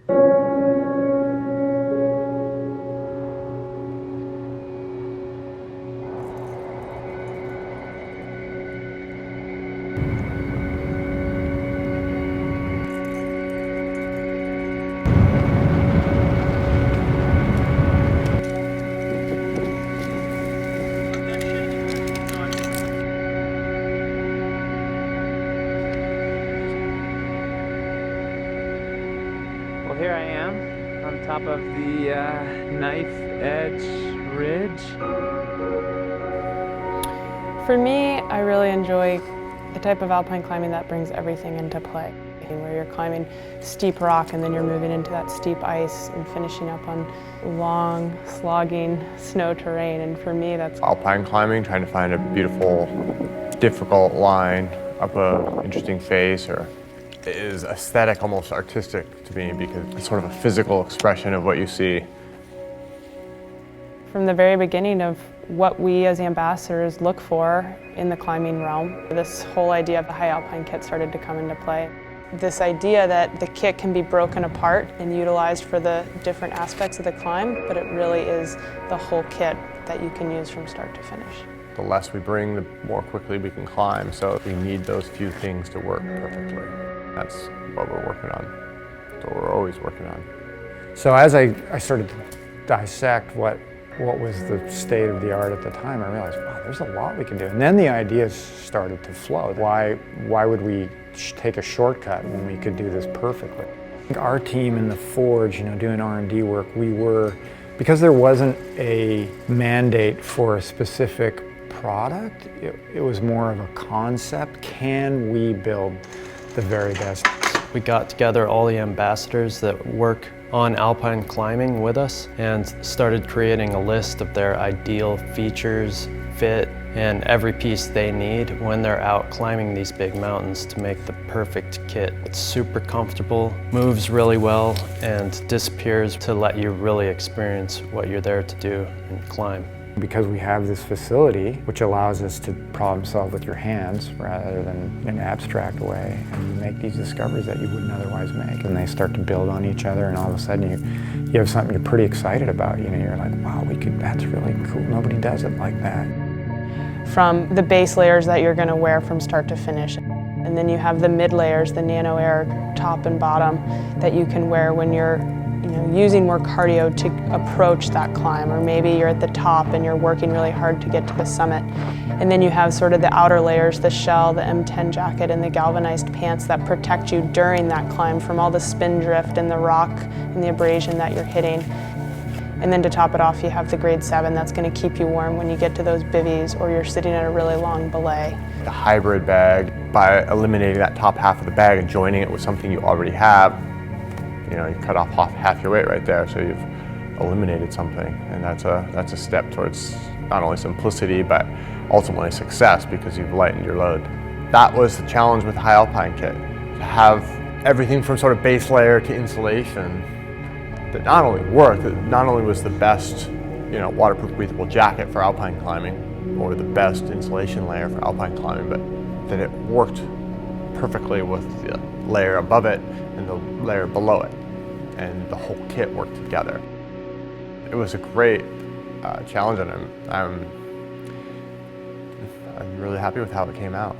Well, here I am on top of the knife edge ridge. For me, I really enjoy the type of alpine climbing that brings everything into play, where you're climbing steep rock and then you're moving into that steep ice and finishing up on long, slogging snow terrain. And for me, that's alpine climbing, trying to find a beautiful, difficult line up an interesting face, or is aesthetic, almost artistic to me, because it's sort of a physical expression of what you see. from the very beginning of what we as ambassadors look for in the climbing realm. This whole idea of the high alpine kit started to come into play. This idea that the kit can be broken apart and utilized for the different aspects of the climb, but it really is the whole kit that you can use from start to finish. The less we bring, the more quickly we can climb, so we need those few things to work perfectly. That's what we're working on, what we're always working on. So as I started to dissect what was the state of the art at the time, I realized, wow, there's a lot we can do. And then the ideas started to flow. Why would we take a shortcut when we could do this perfectly? Our team in the Forge, doing R&D work, because there wasn't a mandate for a specific product, it was more of a concept. Can we build the very best? We got together all the ambassadors that work on alpine climbing with us and started creating a list of their ideal features, fit, and every piece they need when they're out climbing these big mountains to make the perfect kit. It's super comfortable, moves really well, and disappears to let you really experience what you're there to do and climb. Because we have this facility which allows us to problem solve with your hands rather than in an abstract way, and you make these discoveries that you wouldn't otherwise make, and they start to build on each other, and all of a sudden you have something you're pretty excited about. You're like, wow, that's really cool. Nobody does it like that. From the base layers that you're going to wear from start to finish. And then you have the mid layers, the nano air top and bottom, that you can wear when you're using more cardio to approach that climb, or maybe you're at the top and you're working really hard to get to the summit. And then you have sort of the outer layers, the shell, the M10 jacket, and the galvanized pants that protect you during that climb from all the spin drift and the rock and the abrasion that you're hitting. And then to top it off, you have the grade 7 that's going to keep you warm when you get to those bivvies or you're sitting at a really long belay. The hybrid bag, by eliminating that top half of the bag and joining it with something you already have, you cut off half your weight right there, so you've eliminated something, and that's a step towards not only simplicity but ultimately success, because you've lightened your load. That was the challenge with the high alpine kit, to have everything from sort of base layer to insulation that not only worked, that not only was the best waterproof breathable jacket for alpine climbing or the best insulation layer for alpine climbing, but that it worked perfectly with the layer above it and the layer below it, and the whole kit worked together. It was a great challenge, and I'm really happy with how it came out.